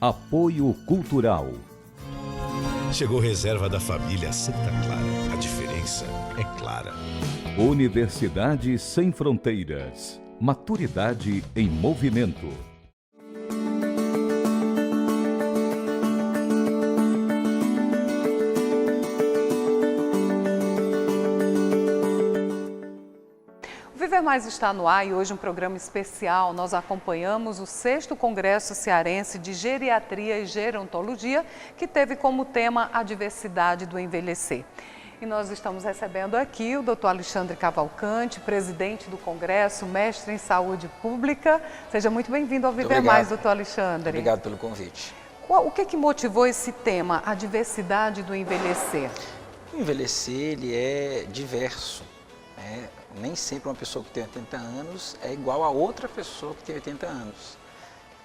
Apoio Cultural. Chegou reserva da família Santa Clara. A diferença é clara. Universidade Sem Fronteiras. Maturidade em movimento. O Viver Mais está no ar e hoje um programa especial. Nós acompanhamos o 6º Congresso Cearense de Geriatria e Gerontologia, que teve como tema a diversidade do envelhecer. E nós estamos recebendo aqui o Dr. Alexandre Cavalcante, presidente do Congresso, mestre em saúde pública. Seja muito bem-vindo ao Viver Mais, Dr. Alexandre. Obrigado pelo convite. O que motivou esse tema, a diversidade do envelhecer? O envelhecer, ele é diverso, né? Nem sempre uma pessoa que tem 80 anos é igual a outra pessoa que tem 80 anos.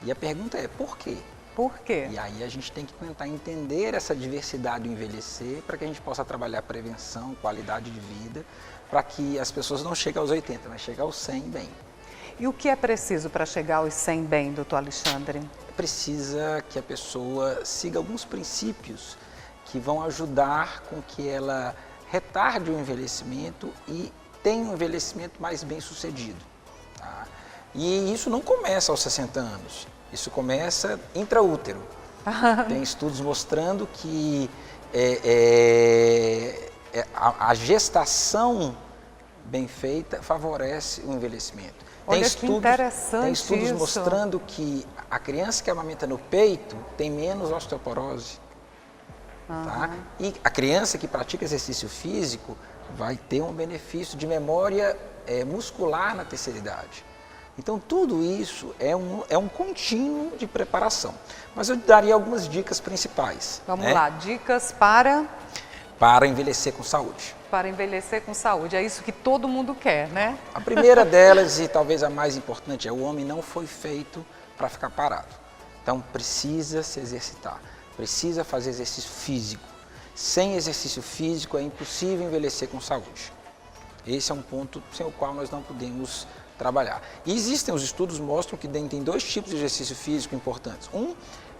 E a pergunta é, por quê? Por quê? E aí a gente tem que tentar entender essa diversidade do envelhecer para que a gente possa trabalhar prevenção, qualidade de vida, para que as pessoas não cheguem aos 80, mas cheguem aos 100 bem. E o que é preciso para chegar aos 100 bem, doutor Alexandre? Precisa que a pessoa siga alguns princípios que vão ajudar com que ela retarde o envelhecimento e tenha um envelhecimento mais bem sucedido. Tá? E isso não começa aos 60 anos, isso começa intraútero. Tem estudos mostrando que a gestação bem feita favorece o envelhecimento. Olha que interessante. Tem estudos isso. mostrando que a criança que amamenta no peito tem menos osteoporose. Tá? E a criança que pratica exercício físico vai ter um benefício de memória muscular na terceira idade. Então, tudo isso é um contínuo de preparação. Mas eu daria algumas dicas principais. Vamos lá, dicas para envelhecer com saúde. Para envelhecer com saúde, é isso que todo mundo quer, né? A primeira delas, e talvez a mais importante, é o homem não foi feito para ficar parado. Então, precisa se exercitar, precisa fazer exercício físico. Sem exercício físico é impossível envelhecer com saúde. Esse é um ponto sem o qual nós não podemos trabalhar. E existem, os estudos mostram que tem 2 tipos de exercício físico importantes. Um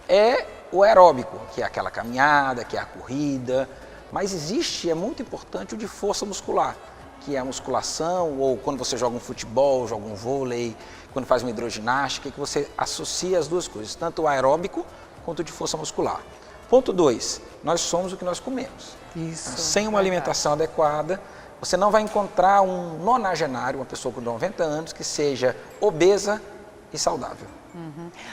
é o aeróbico, que é aquela caminhada, que é a corrida, mas existe, é muito importante o de força muscular, que é a musculação, ou quando você joga um futebol, joga um vôlei, quando faz uma hidroginástica, que você associa as duas coisas, tanto o aeróbico quanto o de força muscular. Ponto 2, nós somos o que nós comemos. Isso, sem uma alimentação adequada, você não vai encontrar um nonagenário, uma pessoa com 90 anos, que seja obesa e saudável.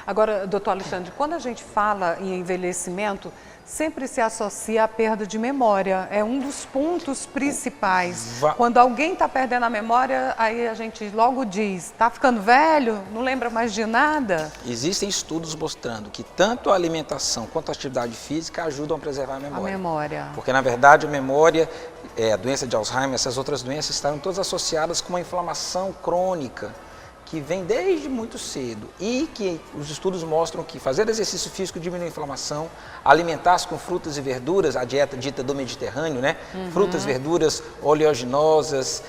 Agora, doutor Alexandre, quando a gente fala em envelhecimento, sempre se associa à perda de memória. É um dos pontos principais. Quando alguém está perdendo a memória, aí a gente logo diz, está ficando velho, não lembra mais de nada? Existem estudos mostrando que tanto a alimentação quanto a atividade física ajudam a preservar a memória. A memória. Porque, na verdade, a memória, a doença de Alzheimer, essas outras doenças estão todas associadas com uma inflamação crônica, que vem desde muito cedo e que os estudos mostram que fazer exercício físico diminui a inflamação, alimentar-se com frutas e verduras, a dieta dita do Mediterrâneo, né? Frutas, verduras oleaginosas,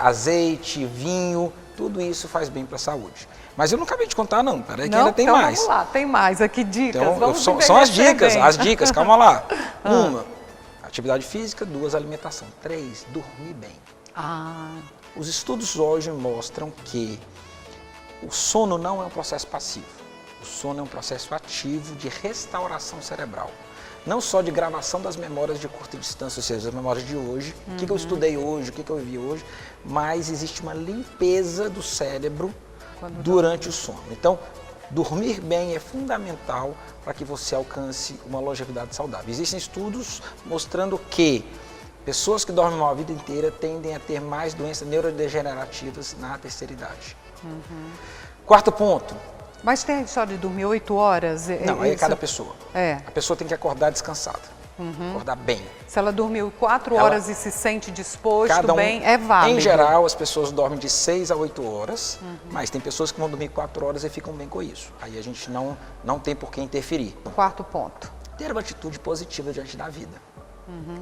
azeite, vinho, tudo isso faz bem para a saúde. Mas eu não acabei de contar não, peraí que ainda tem então mais. Vamos lá, tem mais aqui, dicas. Então, vamos são as dicas, calma lá. 1, atividade física. 2, alimentação. 3, dormir bem. Os estudos hoje mostram que o sono não é um processo passivo, o sono é um processo ativo de restauração cerebral. Não só de gravação das memórias de curta distância, ou seja, as memórias de hoje, o que eu estudei hoje, o que eu vivi hoje, mas existe uma limpeza do cérebro durante o sono. Então, dormir bem é fundamental para que você alcance uma longevidade saudável. Existem estudos mostrando que pessoas que dormem mal a vida inteira tendem a ter mais doenças neurodegenerativas na terceira idade. 4º ponto. Mas tem a história de dormir 8 horas? Não, aí é cada pessoa. É. A pessoa tem que acordar descansada, acordar bem. Se ela dormiu 4 horas e se sente disposto, bem, é válido. Em geral, as pessoas dormem de 6 a 8 horas, mas tem pessoas que vão dormir 4 horas e ficam bem com isso. Aí a gente não tem por que interferir. 4º ponto. Ter uma atitude positiva diante da vida.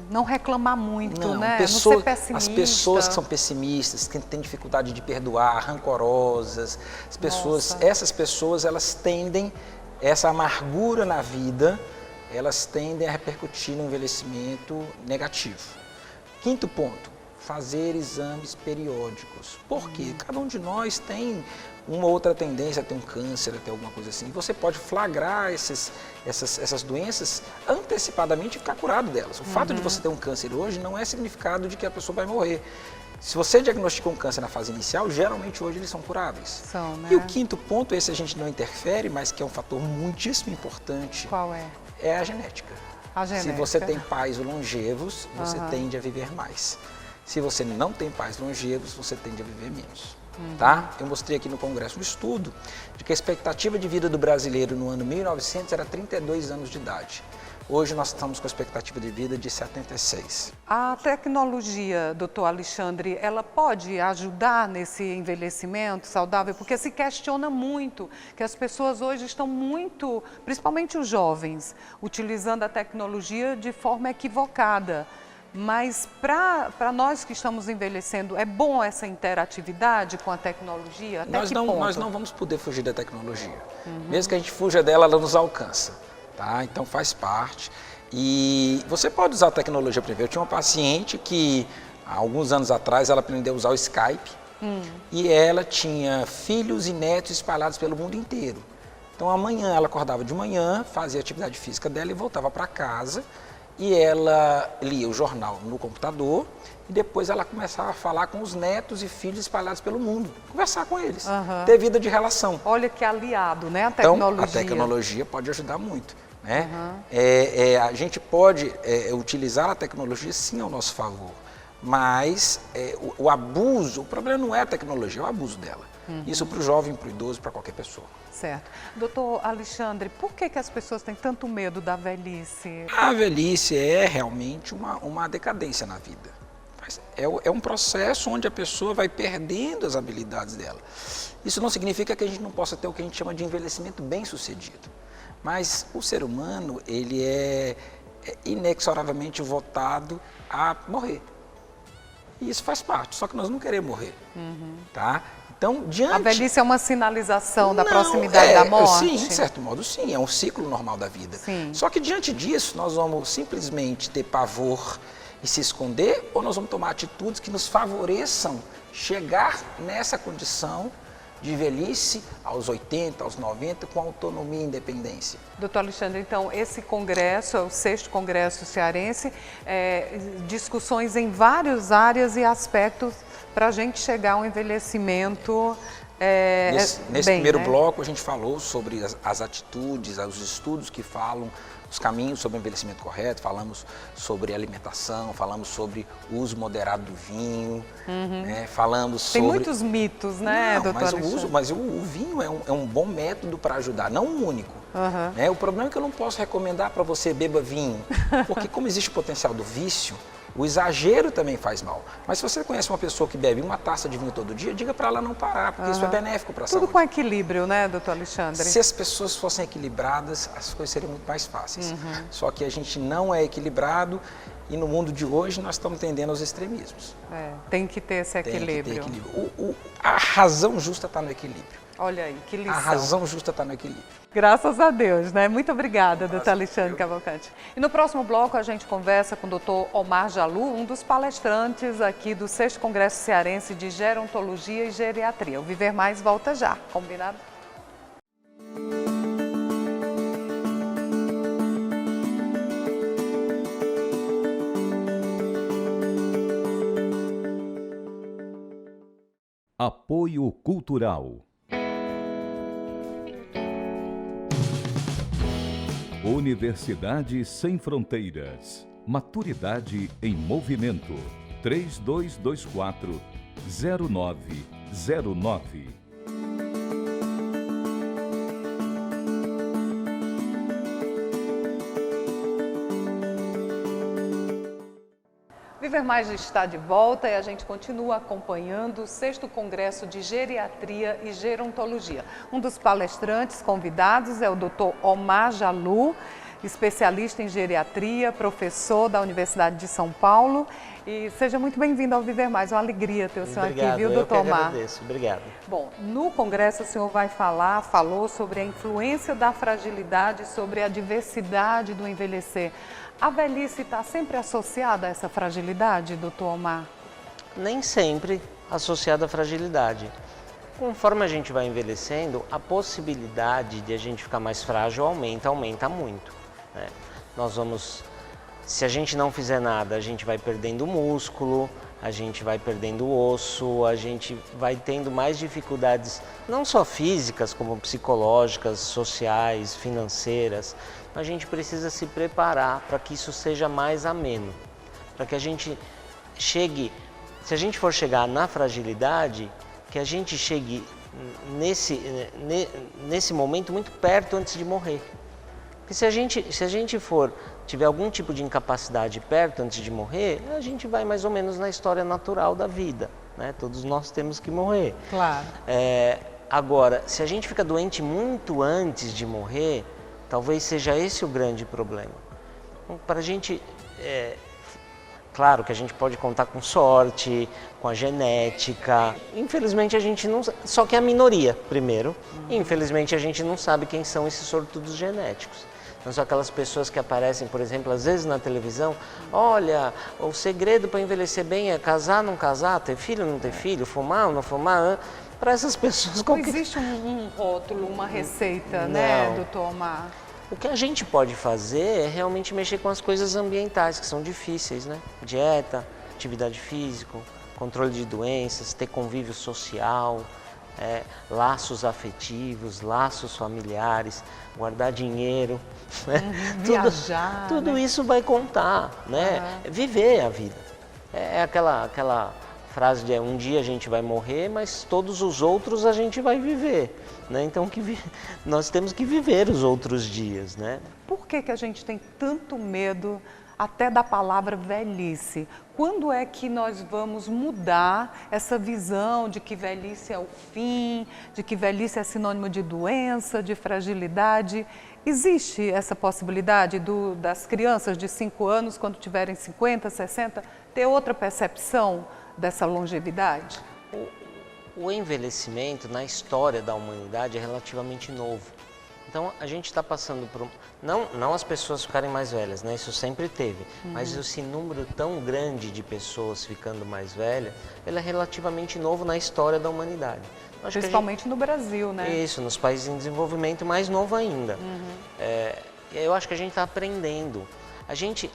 Não reclamar muito, né? Não ser pessimista. As pessoas que são pessimistas, que têm dificuldade de perdoar, rancorosas, essas pessoas, elas tendem essa amargura na vida, elas tendem a repercutir no envelhecimento negativo. Quinto ponto, fazer exames periódicos. Por quê? Cada um de nós tem uma outra tendência a ter um câncer, a ter alguma coisa assim. Você pode flagrar essas doenças antecipadamente e ficar curado delas. O fato de você ter um câncer hoje não é significado de que a pessoa vai morrer. Se você diagnostica um câncer na fase inicial, geralmente hoje eles são curáveis. São, né? E o quinto ponto, esse a gente não interfere, mas que é um fator muitíssimo importante. Qual é? É a genética. A genética. Se você tem pais longevos, você tende a viver mais. Se você não tem pais longevos, você tende a viver menos. Tá? Eu mostrei aqui no Congresso um estudo de que a expectativa de vida do brasileiro no ano 1900 era 32 anos de idade. Hoje nós estamos com a expectativa de vida de 76. A tecnologia, doutor Alexandre, ela pode ajudar nesse envelhecimento saudável? Porque se questiona muito que as pessoas hoje estão muito, principalmente os jovens, utilizando a tecnologia de forma equivocada. Mas para nós que estamos envelhecendo, é bom essa interatividade com a tecnologia? Até que ponto? Nós não vamos poder fugir da tecnologia. Mesmo que a gente fuja dela, ela nos alcança. Tá? Então faz parte. E você pode usar a tecnologia para ver. Eu tinha uma paciente que, há alguns anos atrás, ela aprendeu a usar o Skype. E ela tinha filhos e netos espalhados pelo mundo inteiro. Então amanhã ela acordava de manhã, fazia a atividade física dela e voltava para casa. E ela lia o jornal no computador e depois ela começava a falar com os netos e filhos espalhados pelo mundo, conversar com eles, ter vida de relação. Olha que aliado, né, a tecnologia. Então, a tecnologia pode ajudar muito, né? A gente pode utilizar a tecnologia sim ao nosso favor, mas o abuso, o problema não é a tecnologia, é o abuso dela. Isso para o jovem, para o idoso, para qualquer pessoa. Certo. Doutor Alexandre, por que as pessoas têm tanto medo da velhice? A velhice é realmente uma decadência na vida. É um processo onde a pessoa vai perdendo as habilidades dela. Isso não significa que a gente não possa ter o que a gente chama de envelhecimento bem-sucedido. Mas o ser humano, ele é inexoravelmente votado a morrer. E isso faz parte, só que nós não queremos morrer. Tá? Então, a velhice é uma sinalização da proximidade da morte? Sim, de certo modo sim, é um ciclo normal da vida. Sim. Só que diante disso, nós vamos simplesmente ter pavor e se esconder, ou nós vamos tomar atitudes que nos favoreçam chegar nessa condição de velhice aos 80, aos 90, com autonomia e independência. Doutor Alexandre, então, esse congresso, é o 6º Congresso Cearense, discussões em várias áreas e aspectos para a gente chegar a um envelhecimento Nesse primeiro bloco, a gente falou sobre as atitudes, os estudos que falam, os caminhos sobre o envelhecimento correto, falamos sobre alimentação, falamos sobre o uso moderado do vinho, né? Falamos sobre... Tem muitos mitos, né, doutor Alexandre? Mas o vinho é um bom método para ajudar, não um único. Né? O problema é que eu não posso recomendar para você beba vinho, porque como existe o potencial do vício, o exagero também faz mal. Mas se você conhece uma pessoa que bebe uma taça de vinho todo dia, diga para ela não parar, porque isso é benéfico para a saúde. Tudo com equilíbrio, né, doutor Alexandre? Se as pessoas fossem equilibradas, as coisas seriam muito mais fáceis. Só que a gente não é equilibrado e no mundo de hoje nós estamos tendendo aos extremismos. Tem que ter esse equilíbrio. Tem que ter equilíbrio. A razão justa está no equilíbrio. Olha aí, que lição. A razão justa está no equilíbrio. Graças a Deus, né? Muito obrigada, doutor Alexandre Cavalcante. E no próximo bloco a gente conversa com o doutor Omar Jalu, um dos palestrantes aqui do 6º Congresso Cearense de Gerontologia e Geriatria. O Viver Mais volta já, combinado? Apoio Cultural. Universidade Sem Fronteiras. Maturidade em Movimento. 3224-0909. Viver Mais está de volta e a gente continua acompanhando o 6º Congresso de Geriatria e Gerontologia. Um dos palestrantes convidados é o Dr. Omar Jalu, especialista em geriatria, professor da Universidade de São Paulo. E seja muito bem-vindo ao Viver Mais. Uma alegria ter o senhor aqui, viu, doutor Omar? Eu que agradeço. Obrigado. Bom, no congresso o senhor falou sobre a influência da fragilidade, sobre a diversidade do envelhecer. A velhice está sempre associada a essa fragilidade, doutor Omar? Nem sempre associada à fragilidade. Conforme a gente vai envelhecendo, a possibilidade de a gente ficar mais frágil aumenta muito, né? Se a gente não fizer nada, a gente vai perdendo músculo, a gente vai perdendo osso, a gente vai tendo mais dificuldades, não só físicas, como psicológicas, sociais, financeiras. A gente precisa se preparar para que isso seja mais ameno, para que a gente chegue, se a gente for chegar na fragilidade, que a gente chegue nesse momento muito perto antes de morrer. Porque se a gente tiver algum tipo de incapacidade perto antes de morrer, a gente vai mais ou menos na história natural da vida, né? Todos nós temos que morrer. Claro. Agora, se a gente fica doente muito antes de morrer, talvez seja esse o grande problema. Então, para a gente... Claro que a gente pode contar com sorte, com a genética. Infelizmente a gente não... Só que é a minoria, primeiro. Infelizmente a gente não sabe quem são esses sortudos genéticos. Então são aquelas pessoas que aparecem, por exemplo, às vezes na televisão. Olha, o segredo para envelhecer bem é casar, não casar, ter filho, não ter filho, fumar ou não fumar. Para essas pessoas... Não existe um rótulo, uma receita, né, doutor Omar? O que a gente pode fazer é realmente mexer com as coisas ambientais, que são difíceis, né? Dieta, atividade física, controle de doenças, ter convívio social, laços afetivos, laços familiares, guardar dinheiro, né? Viajar, tudo né? Isso vai contar, né? Viver a vida. É aquela frase de um dia a gente vai morrer, mas todos os outros a gente vai viver, né? Então nós temos que viver os outros dias, né? Por que a gente tem tanto medo até da palavra velhice? Quando é que nós vamos mudar essa visão de que velhice é o fim, de que velhice é sinônimo de doença, de fragilidade? Existe essa possibilidade das crianças de 5 anos, quando tiverem 50, 60, ter outra percepção dessa longevidade? O envelhecimento na história da humanidade é relativamente novo. Então a gente está passando por... Não as pessoas ficarem mais velhas, né? Isso sempre teve. Mas esse número tão grande de pessoas ficando mais velhas, ele é relativamente novo na história da humanidade. Principalmente no Brasil, né? Isso, nos países em desenvolvimento, mais novo ainda. Eu acho que a gente está aprendendo. A gente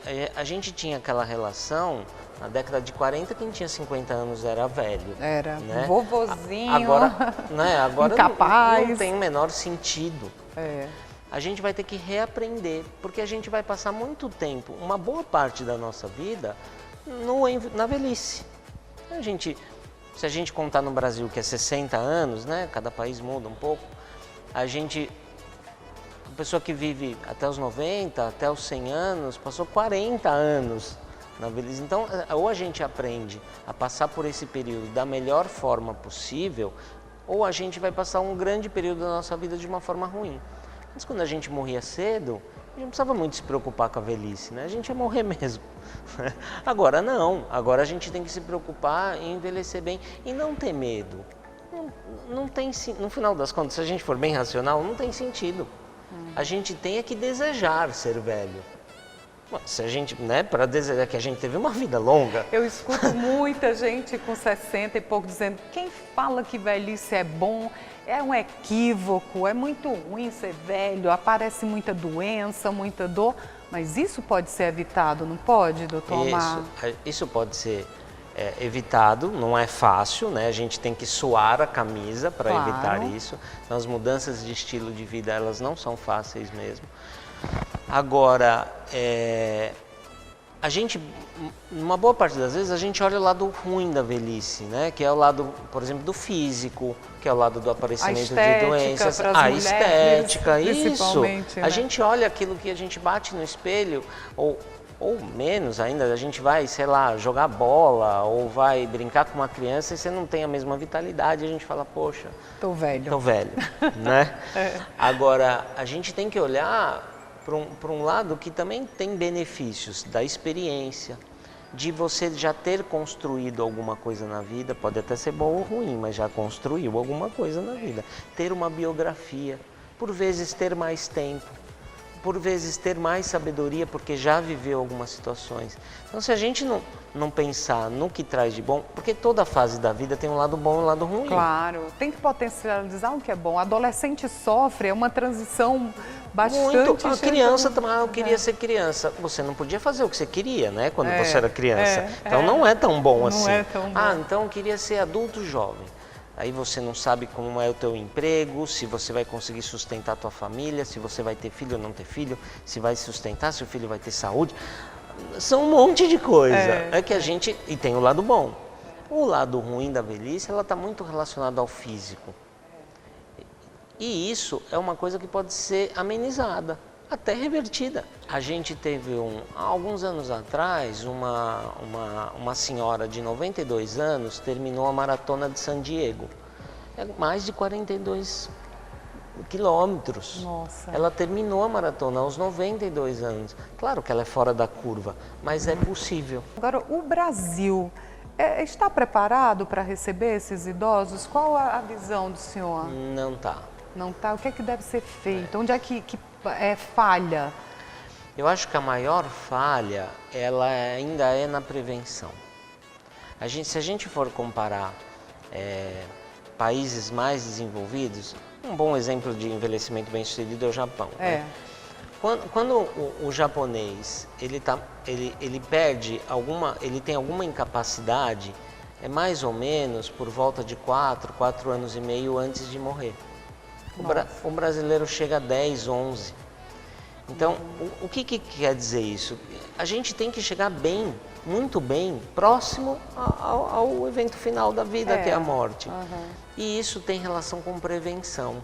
tinha aquela relação, na década de 40, quem tinha 50 anos era velho. Era, né? Vovozinho, agora incapaz. Não tem o menor sentido. A gente vai ter que reaprender, porque a gente vai passar muito tempo, uma boa parte da nossa vida, na velhice. Se a gente contar no Brasil que é 60 anos, né? Cada país muda um pouco, a pessoa que vive até os 90, até os 100 anos, passou 40 anos na velhice. Então, ou a gente aprende a passar por esse período da melhor forma possível, ou a gente vai passar um grande período da nossa vida de uma forma ruim. Mas quando a gente morria cedo, a gente não precisava muito se preocupar com a velhice, né? A gente ia morrer mesmo. Agora não, agora a gente tem que se preocupar em envelhecer bem e não ter medo. Não tem, no final das contas, se a gente for bem racional, não tem sentido. A gente tem que desejar ser velho. Se a gente, né, para desejar que a gente teve uma vida longa. Eu escuto muita gente com 60 e pouco dizendo: quem fala que velhice é bom é um equívoco, é muito ruim ser velho, aparece muita doença, muita dor. Mas isso pode ser evitado, não pode, doutor Omar? Isso pode ser evitado, não é fácil, né? A gente tem que suar a camisa para evitar isso. Então, as mudanças de estilo de vida, elas não são fáceis mesmo. Agora, a gente, numa boa parte das vezes, a gente olha o lado ruim da velhice, né? Que é o lado, por exemplo, do físico, que é o lado do aparecimento de doenças. A estética, isso. Né? A gente olha aquilo que a gente bate no espelho, ou menos ainda, a gente vai, sei lá, jogar bola, ou vai brincar com uma criança e você não tem a mesma vitalidade, a gente fala, poxa... Tô velho, né? Agora, a gente tem que olhar para um lado que também tem benefícios da experiência, de você já ter construído alguma coisa na vida, pode até ser bom ou ruim, mas já construiu alguma coisa na vida. Ter uma biografia, por vezes ter mais tempo, por vezes ter mais sabedoria, porque já viveu algumas situações. Então, se a gente não pensar no que traz de bom, porque toda fase da vida tem um lado bom e um lado ruim. Claro, tem que potencializar o que é bom. Adolescente sofre, é uma transição bastante... Muito. A criança também, eu queria ser criança. Você não podia fazer o que você queria, né, quando você era criança. Então não é tão bom assim. Não é tão bom. Então eu queria ser adulto jovem. Aí você não sabe como é o teu emprego, se você vai conseguir sustentar a tua família, se você vai ter filho ou não ter filho, se vai sustentar, se o filho vai ter saúde. São um monte de coisa. É que a gente... E tem o lado bom. O lado ruim da velhice, ela está muito relacionada ao físico. E isso é uma coisa que pode ser amenizada, até revertida. A gente teve, há alguns anos atrás, uma senhora de 92 anos terminou a maratona de San Diego. É mais de 42 quilômetros. Nossa. Ela terminou a maratona aos 92 anos. Claro que ela é fora da curva, mas é possível. Agora, o Brasil está preparado para receber esses idosos? Qual a visão do senhor? Não está. Não está? O que é que deve ser feito? Onde é que falha? Eu acho que a maior falha, ela ainda é na prevenção. Se a gente for comparar países mais desenvolvidos, um bom exemplo de envelhecimento bem-sucedido é o Japão. Né? Quando o japonês ele perde ele tem alguma incapacidade, é mais ou menos por volta de 4 anos e meio antes de morrer. O brasileiro chega a 10, 11. Então, o que quer dizer isso? A gente tem que chegar bem, muito bem, próximo ao evento final da vida, que é a morte. E isso tem relação com prevenção.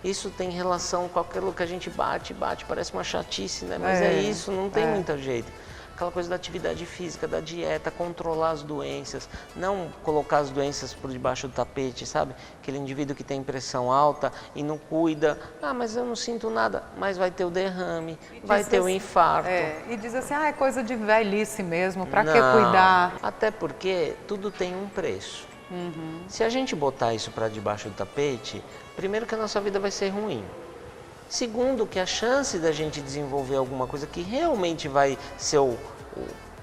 Isso tem relação com aquilo que a gente bate, parece uma chatice, né? Mas é isso, não tem muito jeito. Aquela coisa da atividade física, da dieta, controlar as doenças, não colocar as doenças por debaixo do tapete, sabe? Aquele indivíduo que tem pressão alta e não cuida, mas eu não sinto nada, mas vai ter o derrame, vai ter o infarto. E diz assim, é coisa de velhice mesmo, para que cuidar? Até porque tudo tem um preço. Se a gente botar isso para debaixo do tapete, primeiro que a nossa vida vai ser ruim. Segundo, que a chance da gente desenvolver alguma coisa que realmente vai ser o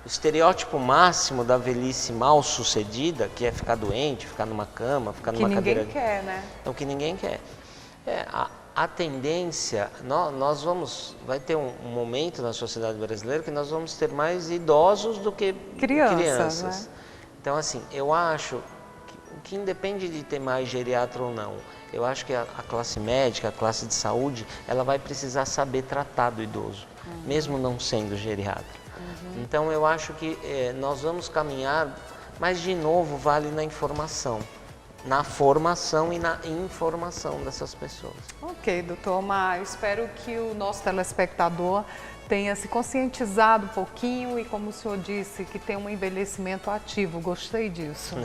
estereótipo máximo da velhice mal sucedida, que é ficar doente, ficar numa cama, ficar numa cadeira... Que ninguém quer, né? É o que ninguém quer. A tendência, vai ter um momento na sociedade brasileira que nós vamos ter mais idosos do que crianças. Né? Então, assim, eu acho que independe de ter mais geriatra ou não, eu acho que a classe médica, a classe de saúde, ela vai precisar saber tratar do idoso, mesmo não sendo geriatra. Então eu acho que nós vamos caminhar, mas de novo vale na informação, na formação e na informação dessas pessoas. Ok, doutor Omar, eu espero que o nosso telespectador tenha se conscientizado um pouquinho e, como o senhor disse, que tem um envelhecimento ativo. Gostei disso,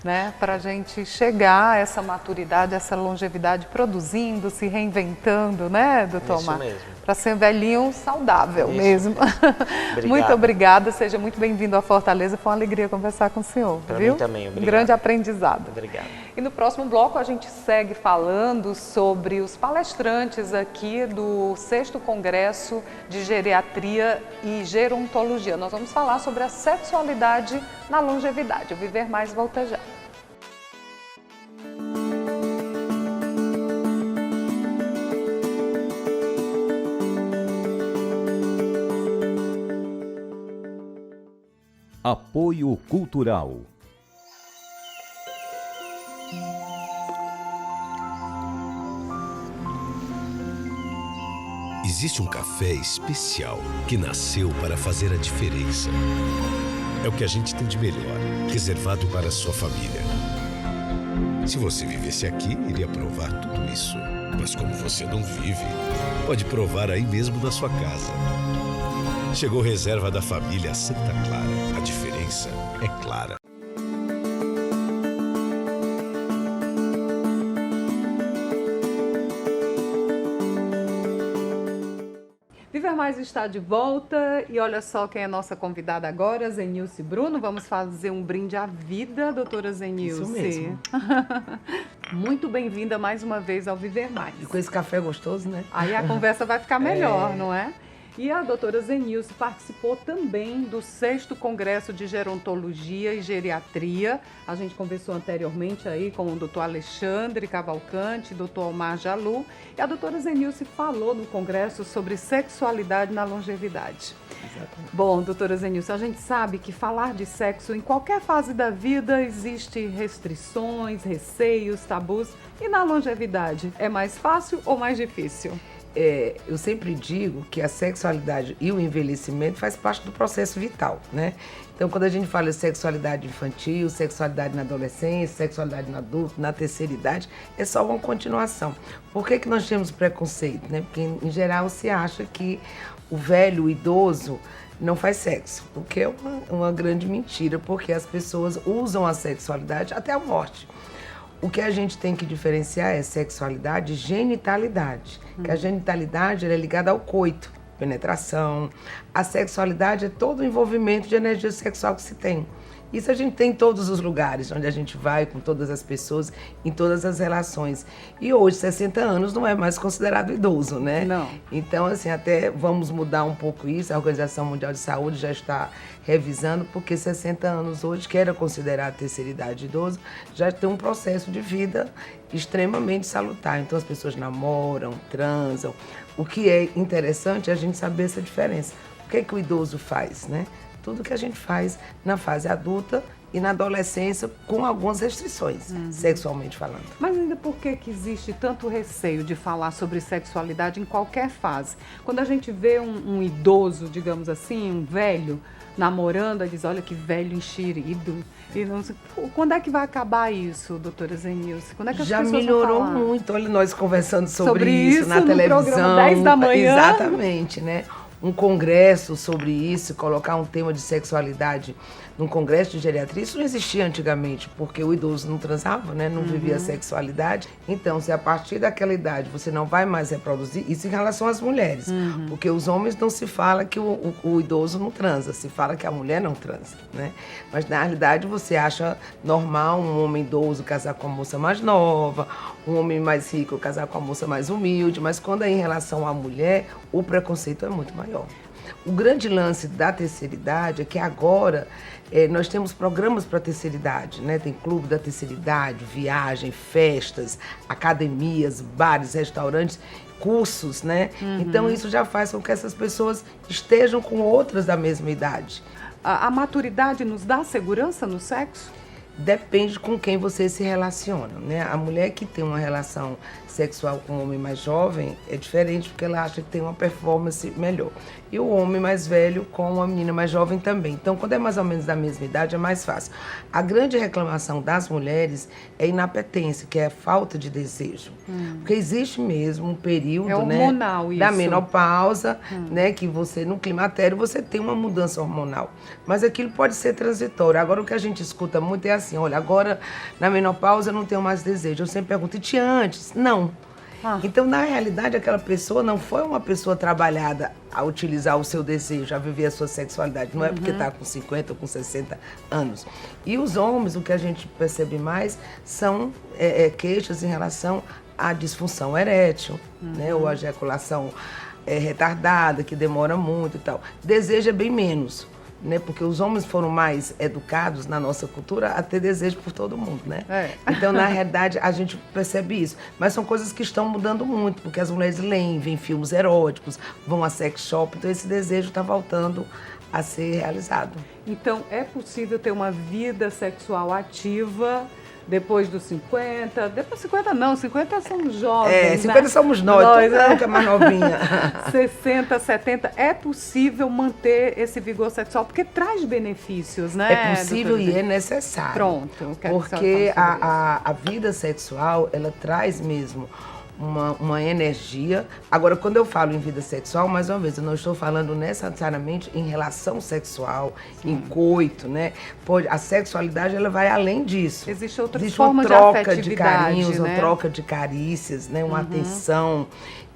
né? Para a gente chegar a essa maturidade, essa longevidade produzindo, se reinventando, né, doutor Omar? Isso mesmo. Para ser velhinho saudável mesmo. Obrigado. Muito obrigada, seja muito bem-vindo à Fortaleza. Foi uma alegria conversar com o senhor, Para viu? mim também, obrigado. Um grande aprendizado. Obrigado. E no próximo bloco a gente segue falando sobre os palestrantes aqui do 6º Congresso de Geriatria e Gerontologia. Nós vamos falar sobre a sexualidade na longevidade. O Viver Mais volta já. Apoio Cultural. Existe um café especial que nasceu para fazer a diferença. É o que a gente tem de melhor, reservado para a sua família. Se você vivesse aqui, iria provar tudo isso. Mas como você não vive, pode provar aí mesmo na sua casa. Chegou reserva da família Santa Clara. A diferença é clara. Viver Mais está de volta e olha só quem é nossa convidada agora, Zenilce Bruno. Vamos fazer um brinde à vida, doutora Zenilce. Isso mesmo. Muito bem-vinda mais uma vez ao Viver Mais. E com esse café gostoso, né? Aí a conversa vai ficar melhor, não é? E a doutora Zenilce participou também do 6º Congresso de Gerontologia e Geriatria. A gente conversou anteriormente aí com o doutor Alexandre Cavalcante, doutor Omar Jalu. E a doutora Zenilce falou no congresso sobre sexualidade na longevidade. Exatamente. Bom, doutora Zenilce, a gente sabe que falar de sexo em qualquer fase da vida existe restrições, receios, tabus. E na longevidade, é mais fácil ou mais difícil? Eu sempre digo que a sexualidade e o envelhecimento faz parte do processo vital, né? Então, quando a gente fala de sexualidade infantil, sexualidade na adolescência, sexualidade no adulto, na terceira idade, é só uma continuação. Por que nós temos preconceito, né? Porque, em geral, se acha que o velho, o idoso, não faz sexo, o que é uma grande mentira, porque as pessoas usam a sexualidade até a morte. O que a gente tem que diferenciar é sexualidade e genitalidade. Que a genitalidade ela é ligada ao coito, penetração. A sexualidade é todo o envolvimento de energia sexual que se tem. Isso a gente tem em todos os lugares, onde a gente vai, com todas as pessoas, em todas as relações. E hoje, 60 anos não é mais considerado idoso, né? Não. Então, assim, até vamos mudar um pouco isso. A Organização Mundial de Saúde já está revisando, porque 60 anos hoje, que era considerado terceira idade de idoso, já tem um processo de vida extremamente salutar. Então, as pessoas namoram, transam. O que é interessante é a gente saber essa diferença. O que é que o idoso faz, né? Tudo que a gente faz na fase adulta e na adolescência, com algumas restrições, sexualmente falando. Mas ainda por que existe tanto receio de falar sobre sexualidade em qualquer fase? Quando a gente vê um idoso, digamos assim, um velho, namorando, ele diz, olha que velho enxerido. E não sei, quando é que vai acabar isso, doutora Zenilce? Quando é que as Já pessoas melhorou vão falar? muito. Olha, nós conversando sobre isso na no televisão. programa 10 da manhã. Exatamente, né? Um congresso sobre isso, colocar um tema de sexualidade num congresso de geriatria, isso não existia antigamente, porque o idoso não transava, né? Não vivia a sexualidade. Então, se a partir daquela idade você não vai mais reproduzir, isso em relação às mulheres, porque os homens não se fala que o idoso não transa, se fala que a mulher não transa, né? Mas na realidade você acha normal um homem idoso casar com uma moça mais nova, um homem mais rico casar com uma moça mais humilde, mas quando é em relação à mulher, o preconceito é muito maior. O grande lance da terceira idade é que agora nós temos programas para a terceira idade, né? Tem clube da terceira idade, viagem, festas, academias, bares, restaurantes, cursos, né? Então isso já faz com que essas pessoas estejam com outras da mesma idade. A maturidade nos dá segurança no sexo? Depende com quem você se relaciona, né? A mulher que tem uma relação sexual com um homem mais jovem é diferente porque ela acha que tem uma performance melhor. E o homem mais velho com uma menina mais jovem também. Então, quando é mais ou menos da mesma idade, é mais fácil. A grande reclamação das mulheres é inapetência, que é a falta de desejo. Porque existe mesmo um período, hormonal, da isso. menopausa, né? Que você, no climatério, você tem uma mudança hormonal. Mas aquilo pode ser transitório. Agora, o que a gente escuta muito é assim, olha, agora na menopausa eu não tenho mais desejo. Eu sempre pergunto, e tinha antes? Não. Então, na realidade, aquela pessoa não foi uma pessoa trabalhada a utilizar o seu desejo, a viver a sua sexualidade. Não é porque está com 50 ou com 60 anos. E os homens, o que a gente percebe mais são queixas em relação à disfunção erétil, né? Ou a ejaculação retardada, que demora muito e tal. Desejo é bem menos. Né? Porque os homens foram mais educados na nossa cultura a ter desejo por todo mundo, né? Então, na realidade, a gente percebe isso. Mas são coisas que estão mudando muito, porque as mulheres leem, veem filmes eróticos, vão a sex shop, então esse desejo está voltando a ser realizado. Então, é possível ter uma vida sexual ativa depois dos 50? Depois dos 50 não, 50 somos jovens, 50 né? somos nós, que é mais novinha. 60, 70, é possível manter esse vigor sexual, porque traz benefícios, né? É possível e é necessário. Pronto. Porque a vida sexual, ela traz mesmo uma energia. Agora, quando eu falo em vida sexual, mais uma vez, eu não estou falando necessariamente em relação sexual, em coito, né? A sexualidade, ela vai além disso. Existe outras Existe formas uma troca de afetividade, de carinhos, né? uma troca de carícias, né? Uma atenção.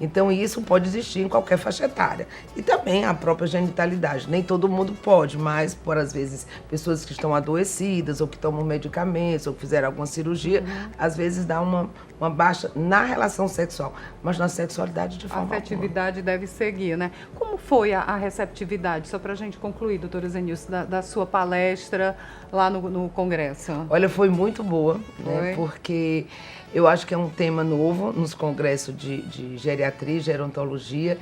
Então, isso pode existir em qualquer faixa etária. E também a própria genitalidade. Nem todo mundo pode, mas, por às vezes, pessoas que estão adoecidas, ou que tomam medicamentos, ou que fizeram alguma cirurgia, às vezes dá uma baixa na relação sexual, mas na sexualidade de forma A afetividade deve seguir, né? Como foi a receptividade, só para a gente concluir, doutora Zenilce, da sua palestra lá no Congresso? Olha, foi muito boa, né? Foi? Porque eu acho que é um tema novo nos congressos de geriatria e gerontologia,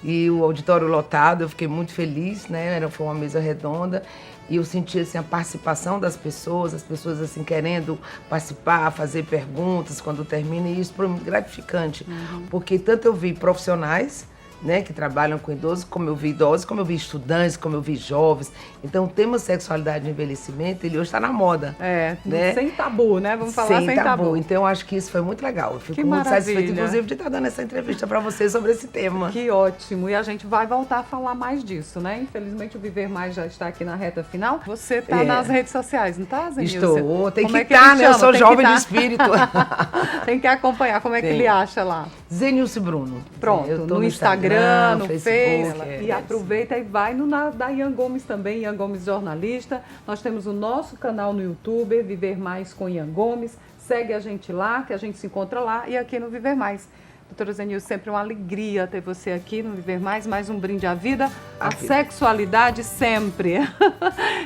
e o auditório lotado, eu fiquei muito feliz, né? Foi uma mesa redonda. E eu senti assim, a participação das pessoas, as pessoas assim, querendo participar, fazer perguntas quando termina, e isso para mim é gratificante. Porque tanto eu vi profissionais, né, que trabalham com idosos, como eu vi idosos, como eu vi estudantes, como eu vi jovens. Então, o tema sexualidade e envelhecimento, ele hoje está na moda. Né? Sem tabu, né? Vamos falar sem tabu. Então, eu acho que isso foi muito legal. Eu fico muito satisfeita, inclusive, de estar dando essa entrevista para vocês sobre esse tema. Que ótimo. E a gente vai voltar a falar mais disso, né? Infelizmente, o Viver Mais já está aqui na reta final. Você está nas redes sociais, não está, Zenilce? Estou. Tem Como que estar, né? Eu sou jovem de de espírito. Tem que acompanhar. Como é que ele acha lá? Zenilce Bruno. Pronto, eu tô no Instagram, no Facebook. E aproveita e vai da Ian Gomes também, Ian Gomes Jornalista. Nós temos o nosso canal no YouTube, Viver Mais com Ian Gomes. Segue a gente lá, que a gente se encontra lá e aqui no Viver Mais. Doutora Zenilce, sempre uma alegria ter você aqui no Viver Mais um brinde à vida, a sexualidade sempre.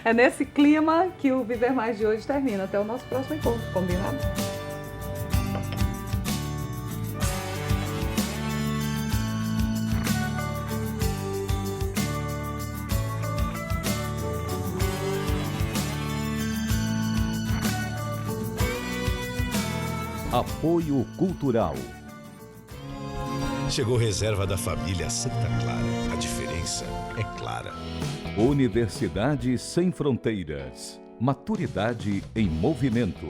É nesse clima que o Viver Mais de hoje termina. Até o nosso próximo encontro, combinado? Apoio Cultural. Chegou Reserva da Família Santa Clara. A diferença é clara. Universidade Sem Fronteiras. Maturidade em movimento.